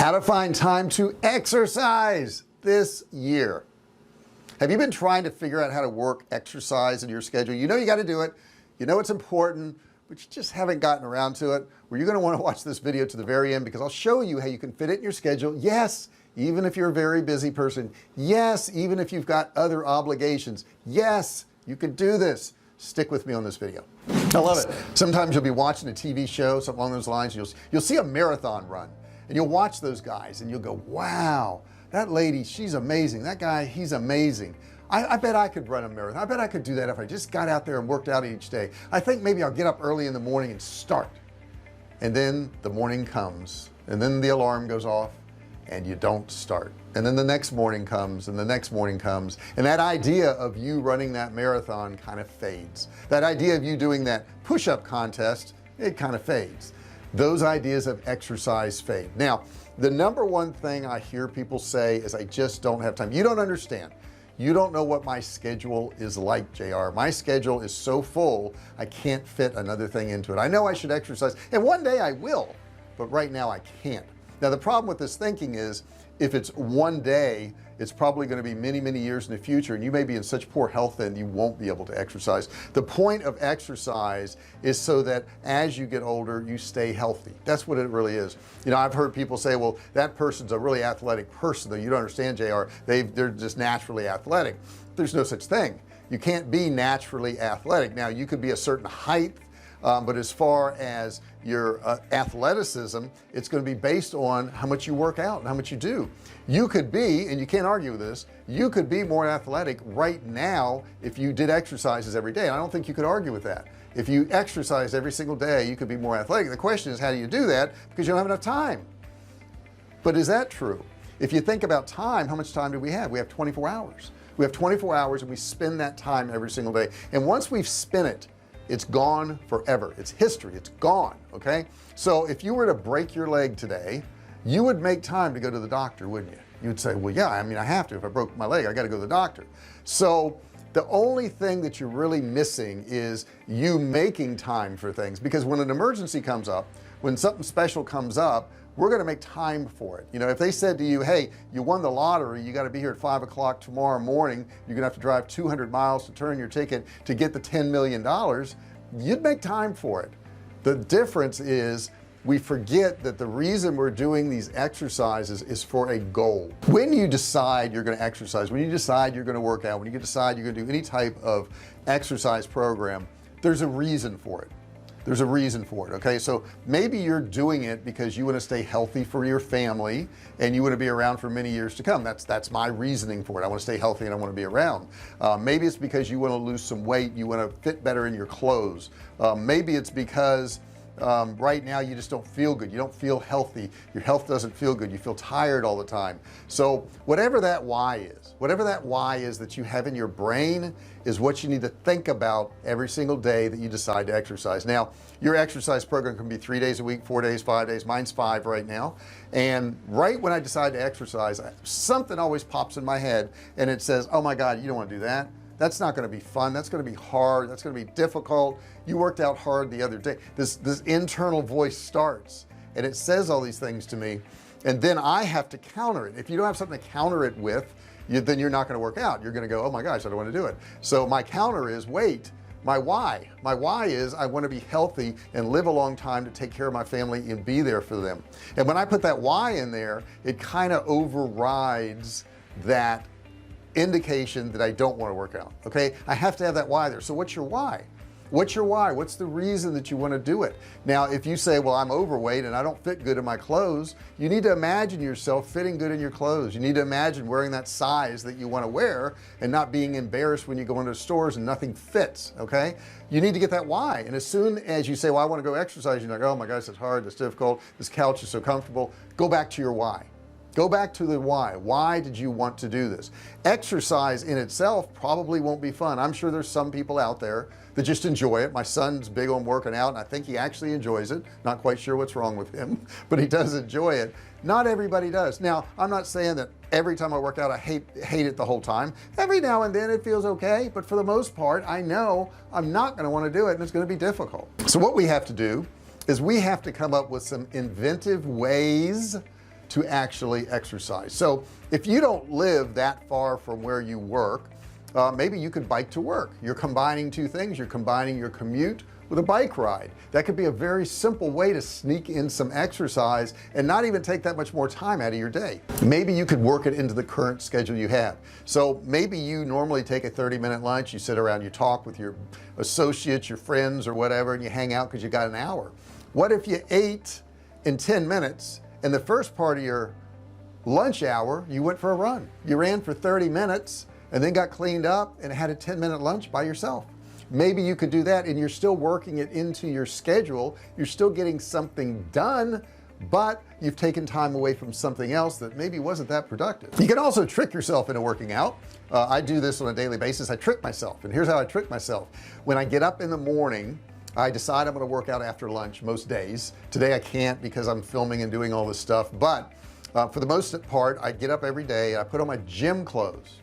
How to find time to exercise this year. Have you been trying to figure out how to work exercise in your schedule? You know you got to do it, you know it's important, but you just haven't gotten around to it. Well, you're going to want to watch this video to the very end, because I'll show you how you can fit it in your schedule. Yes, even if you're a very busy person. Yes, even if you've got other obligations. Yes, you can do this. Stick with me on this video. I love it. Sometimes you'll be watching a TV show, something along those lines. You'll see a marathon run, and you'll watch those guys and you'll go, wow, that lady, she's amazing. That guy, he's amazing. I bet I could run a marathon. I bet I could do that if I just got out there and worked out each day. I think maybe I'll get up early in the morning and start. And then the morning comes, and then the alarm goes off, and you don't start. And then the next morning comes, and the next morning comes, and that idea of you running that marathon kind of fades. That idea of you doing that push-up contest, it kind of fades. Those ideas of exercise fade. Now, the number one thing I hear people say is, I just don't have time. You don't understand. You don't know what my schedule is like, JR. My schedule is so full, I can't fit another thing into it. I know I should exercise, and one day I will, but right now I can't. Now, the problem with this thinking is, if it's one day, it's probably going to be many years in the future, and you may be in such poor health that you won't be able to exercise. The point of exercise is so that as you get older, you stay healthy. That's what it really is. You know, I've heard people say, well, that person's a really athletic person, though. You don't understand, JR. They're just naturally athletic. There's no such thing. You can't be naturally athletic. Now, you could be a certain height, but as far as your athleticism, it's going to be based on how much you work out and how much you do. You could be, and you can't argue with this, you could be more athletic right now if you did exercises every day. I don't think you could argue with that. If you exercise every single day, you could be more athletic. The question is, how do you do that? Because you don't have enough time. But is that true? If you think about time, how much time do we have? We have 24 hours. We have 24 hours, and we spend that time every single day. And once we've spent it, it's gone forever. It's history. It's gone. Okay, so if you were to break your leg today, you would make time to go to the doctor, wouldn't you? You would say, well, yeah, I mean, I have to. If I broke my leg, I got to go to the doctor. So the only thing that you're really missing is you making time for things, because when an emergency comes up, when something special comes up, we're going to make time for it. You know, if they said to you, hey, you won the lottery, you got to be here at 5 o'clock tomorrow morning, you're gonna have to drive 200 miles to turn your ticket to get the $10 million, you'd make time for it. The difference is, we forget that the reason we're doing these exercises is for a goal. When you decide you're going to exercise, when you decide you're going to work out, when you decide you're going to do any type of exercise program, there's a reason for it. There's a reason for it. Okay, so maybe you're doing it because you want to stay healthy for your family, and you want to be around for many years to come. That's my reasoning for it. I want to stay healthy and I want to be around. Maybe it's because you want to lose some weight, you want to fit better in your clothes. Maybe it's because right now you just don't feel good, you don't feel healthy, your health doesn't feel good, you feel tired all the time. So whatever that why is that you have in your brain is what you need to think about every single day that you decide to exercise. Now, your exercise program can be 3 days a week, 4 days, 5 days. Mine's 5 right now. And right when I decide to exercise, something always pops in my head, and it says, oh my God, you don't want to do that. That's not going to be fun. That's going to be hard. That's going to be difficult. You worked out hard the other day. This internal voice starts, and it says all these things to me, and then I have to counter it. If you don't have something to counter it with, then you're not going to work out. You're going to go, oh my gosh, I don't want to do it. So my counter is, wait, my why is, I want to be healthy and live a long time to take care of my family and be there for them. And when I put that why in there, it kind of overrides that indication that I don't want to work out. Okay, I have to have that why there. So what's your why? What's your why? What's the reason that you want to do it? Now, if you say, well, I'm overweight and I don't fit good in my clothes, you need to imagine yourself fitting good in your clothes. You need to imagine wearing that size that you want to wear and not being embarrassed when you go into stores and nothing fits. Okay, you need to get that why. And as soon as you say, well, I want to go exercise, you're like, oh my gosh, it's hard, it's difficult, this couch is so comfortable. Go back to your why. Go back to the why did you want to do this? Exercise in itself probably won't be fun. I'm sure there's some people out there that just enjoy it. My son's big on working out, and I think he actually enjoys it. Not quite sure what's wrong with him, but he does enjoy it. Not everybody does. Now, I'm not saying that every time I work out I hate it the whole time. Every now and then it feels okay, but for the most part I know I'm not going to want to do it, and it's going to be difficult. So what we have to do is we have to come up with some inventive ways to actually exercise. So if you don't live that far from where you work, maybe you could bike to work. You're combining two things. You're combining your commute with a bike ride. That could be a very simple way to sneak in some exercise and not even take that much more time out of your day. Maybe you could work it into the current schedule you have. So maybe you normally take a 30-minute lunch, you sit around, you talk with your associates, your friends or whatever, and you hang out because you got an hour. What if you ate in 10 minutes and the first part of your lunch hour you went for a run? You ran for 30 minutes and then got cleaned up and had a 10-minute lunch by yourself. Maybe you could do that and you're still working it into your schedule. You're still getting something done, but you've taken time away from something else that maybe wasn't that productive. You can also trick yourself into working out. I do this on a daily basis. I trick myself, and here's how I trick myself. When I get up in the morning, I decide I'm going to work out after lunch most days. Today I can't because I'm filming and doing all this stuff, but for the most part I get up every day. I put on my gym clothes.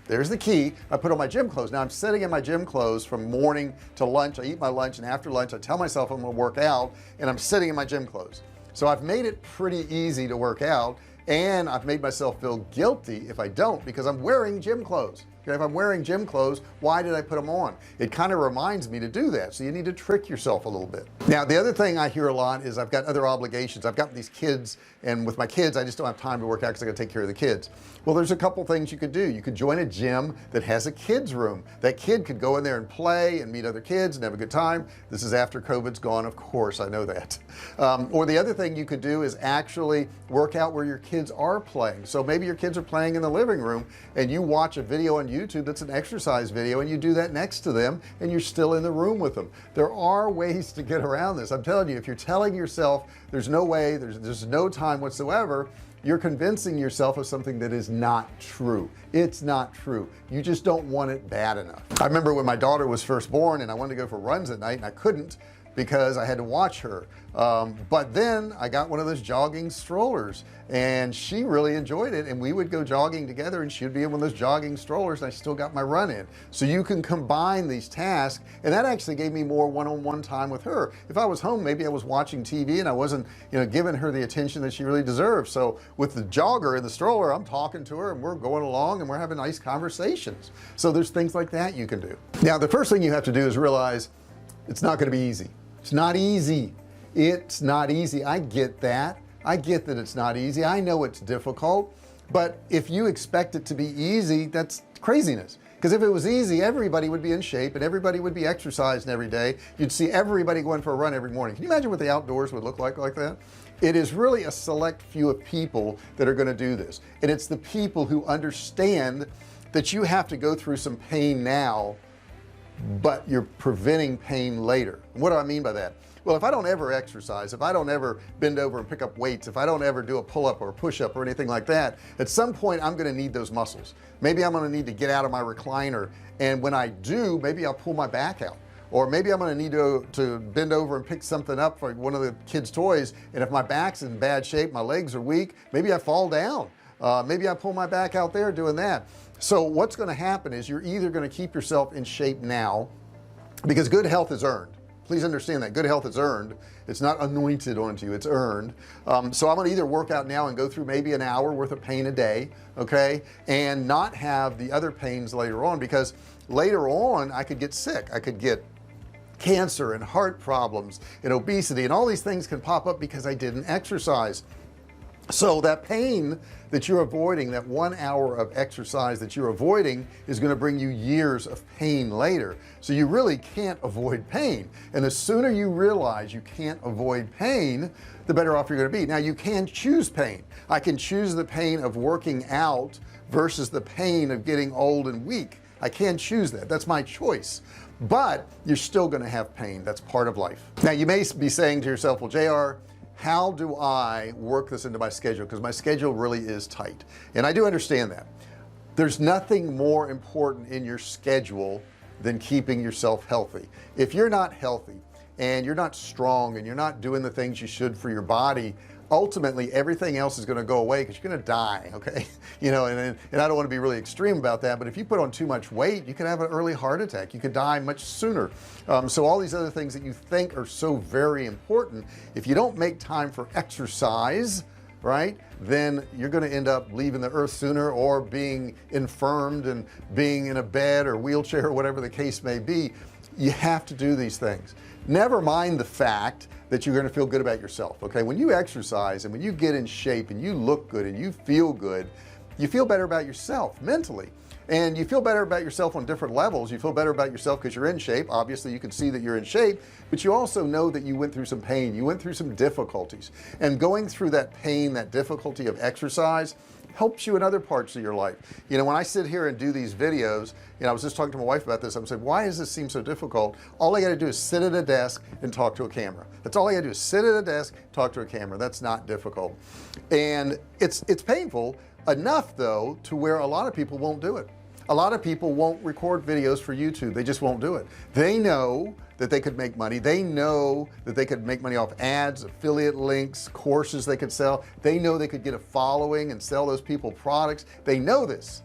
There's the key. I put on my gym clothes. Now I'm sitting in my gym clothes from morning to lunch. I eat my lunch, and after lunch I tell myself I'm going to work out, and I'm sitting in my gym clothes. So I've made it pretty easy to work out, and I've made myself feel guilty if I don't, because I'm wearing gym clothes. Okay, if I'm wearing gym clothes, why did I put them on? It kind of reminds me to do that. So you need to trick yourself a little bit. Now the other thing I hear a lot is I've got other obligations. I've got these kids, and with my kids I just don't have time to work out because I got to take care of the kids. Well, there's a couple things you could do. You could join a gym that has a kids room. That kid could go in there and play and meet other kids and have a good time. This is after COVID's gone, of course, I know that. Or the other thing you could do is actually work out where your kids are playing. So maybe your kids are playing in the living room and you watch a video on YouTube that's an exercise video, and you do that next to them and you're still in the room with them. There are ways to get around this. I'm telling you, if you're telling yourself there's no way, there's no time whatsoever, you're convincing yourself of something that is not true. It's not true. You just don't want it bad enough. I remember when my daughter was first born and I wanted to go for runs at night and I couldn't because I had to watch her, but then I got one of those jogging strollers and she really enjoyed it, and we would go jogging together and she'd be in one of those jogging strollers and I still got my run in. So you can combine these tasks, and that actually gave me more one-on-one time with her. If I was home, maybe I was watching TV and I wasn't, giving her the attention that she really deserved. So with the jogger in the stroller, I'm talking to her and we're going along and we're having nice conversations. So there's things like that you can do. Now the first thing you have to do is realize it's not going to be easy. It's not easy. It's not easy. I get that. I get that it's not easy. I know it's difficult, but if you expect it to be easy, that's craziness. Because if it was easy, everybody would be in shape and everybody would be exercising every day. You'd see everybody going for a run every morning. Can you imagine what the outdoors would look like that? It is really a select few of people that are going to do this, and it's the people who understand that you have to go through some pain now, but you're preventing pain later. What do I mean by that? Well, if I don't ever exercise, if I don't ever bend over and pick up weights, if I don't ever do a pull-up or a push-up or anything like that, at some point I'm going to need those muscles. Maybe I'm going to need to get out of my recliner, and when I do, maybe I'll pull my back out, or maybe I'm going to need to bend over and pick something up for one of the kids' toys, and if my back's in bad shape, my legs are weak, maybe I fall down. Maybe I pull my back out there doing that. So what's going to happen is you're either going to keep yourself in shape now, because good health is earned. Please understand that good health is earned. It's not anointed onto you, it's earned. So I'm going to either work out now and go through maybe an hour worth of pain a day, okay, and not have the other pains later on, because later on I could get sick. I could get cancer and heart problems and obesity, and all these things can pop up because I didn't exercise. So that pain that you're avoiding, that 1 hour of exercise that you're avoiding, is going to bring you years of pain later. So you really can't avoid pain, and the sooner you realize you can't avoid pain, the better off you're going to be. Now you can choose pain. I can choose the pain of working out versus the pain of getting old and weak. I can choose that. That's my choice, but you're still going to have pain. That's part of life. Now you may be saying to yourself, well, JR, how do I work this into my schedule? Because my schedule really is tight, and I do understand that. There's nothing more important in your schedule than keeping yourself healthy. If you're not healthy and you're not strong and you're not doing the things you should for your body, ultimately everything else is going to go away, because you're going to die, okay? And I don't want to be really extreme about that, but if you put on too much weight, you could have an early heart attack. You could die much sooner. So all these other things that you think are so very important, if you don't make time for exercise, right, then you're going to end up leaving the earth sooner, or being infirmed and being in a bed or wheelchair or whatever the case may be. You have to do these things. Never mind the fact that you're going to feel good about yourself. Okay, when you exercise and when you get in shape and you look good and you feel good, you feel better about yourself mentally, and you feel better about yourself on different levels. You feel better about yourself because you're in shape. Obviously you can see that you're in shape, but you also know that you went through some pain, you went through some difficulties, and going through that pain, that difficulty of exercise helps you in other parts of your life. You know, when I sit here and do these videos, you know, I was just talking to my wife about this. I'm saying, why does this seem so difficult? All I got to do is sit at a desk and talk to a camera. That's all I got to do is sit at a desk, talk to a camera. That's not difficult. And it's painful enough though to where a lot of people won't do it. A lot of people won't record videos for YouTube. They just won't do it. They know that they could make money. They know that they could make money off ads, affiliate links, courses they could sell. They know they could get a following and sell those people products. They know this,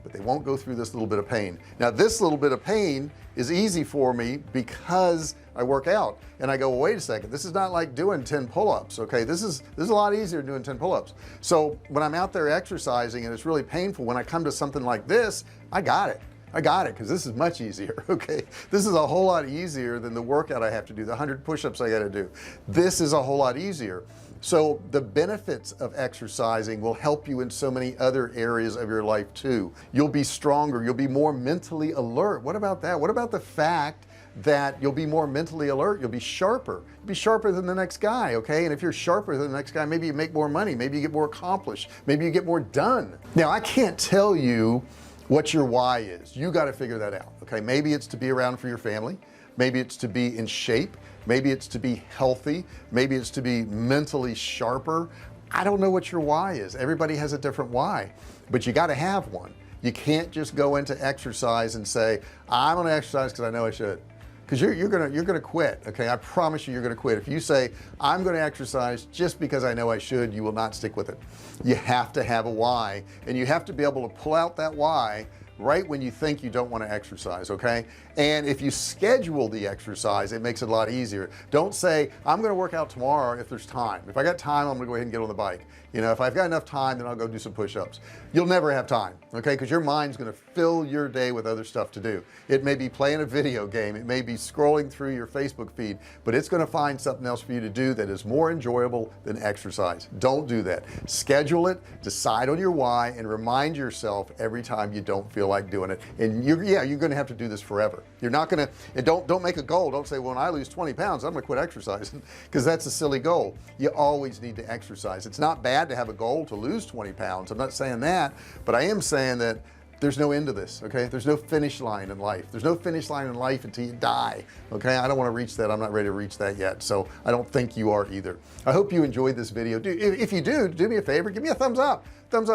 but they won't go through this little bit of pain. Now this little bit of pain is easy for me because I work out, and I go, well, wait a second, this is not like doing 10 pull-ups. Okay, this is a lot easier than doing 10 pull-ups. So when I'm out there exercising and it's really painful, when I come to something like this, I got it because this is much easier. Okay, this is a whole lot easier than the workout I have to do, the 100 push-ups I got to do. This is a whole lot easier. So the benefits of exercising will help you in so many other areas of your life too. You'll be stronger, you'll be more mentally alert. What about that? What about the fact that you'll be more mentally alert? You'll be sharper than the next guy. Okay, and if you're sharper than the next guy, maybe you make more money, maybe you get more accomplished, maybe you get more done. Now I can't tell you what your why is. You got to figure that out. Okay, maybe it's to be around for your family, maybe it's to be in shape, maybe it's to be healthy, maybe it's to be mentally sharper. I don't know what your why is. Everybody has a different why, but you got to have one. You can't just go into exercise and say, I'm going to exercise because I know I should, because you're gonna quit. Okay, I promise you're gonna quit if you say I'm gonna exercise just because I know I should. You will not stick with it. You have to have a why, and you have to be able to pull out that why right when you think you don't want to exercise. Okay, and if you schedule the exercise, it makes it a lot easier. Don't say I'm going to work out tomorrow if there's time. If I got time, I'm gonna go ahead and get on the bike. You know, if I've got enough time, then I'll go do some push-ups. You'll never have time. Okay, because your mind's going to fill your day with other stuff to do. It may be playing a video game, it may be scrolling through your Facebook feed, but it's going to find something else for you to do that is more enjoyable than exercise. Don't do that. Schedule it, decide on your why, and remind yourself every time you don't feel like doing it. And you're going to have to do this forever. You're not going to, and don't make a goal. Don't say, well, when I lose 20 pounds I'm going to quit exercising, because that's a silly goal. You always need to exercise. It's not bad to have a goal to lose 20 pounds. I'm not saying that, but I am saying that there's no end to this. Okay, there's no finish line in life. There's no finish line in life until you die. Okay, I don't want to reach that. I'm not ready to reach that yet, so I don't think you are either. I hope you enjoyed this video. If you do me a favor, give me a thumbs up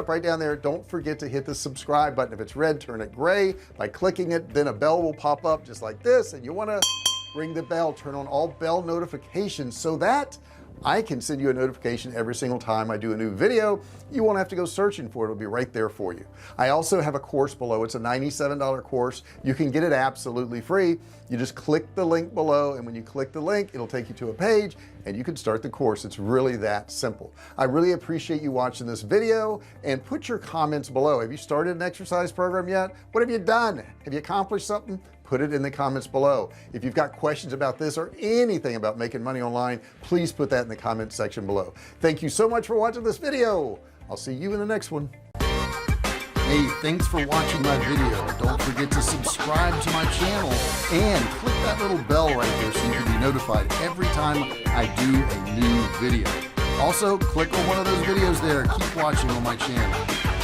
right down there. Don't forget to hit the subscribe button. If it's red, turn it gray by clicking it. Then a bell will pop up just like this, and you want to ring the bell, turn on all bell notifications so that I can send you a notification every single time I do a new video. You won't have to go searching for it. It'll be right there for you. I also have a course below. It's a $97 course. You can get it absolutely free. You just click the link below, and when you click the link, it'll take you to a page and you can start the course. It's really that simple. I really appreciate you watching this video, and put your comments below. Have you started an exercise program yet? What have you done? Have you accomplished something? Put it in the comments below. If you've got questions about this or anything about making money online, please put that in the comment section below. Thank you so much for watching this video. I'll see you in the next one. Hey, thanks for watching my video. Don't forget to subscribe to my channel and click that little bell right there so you can be notified every time I do a new video. Also, click on one of those videos there. Keep watching on my channel.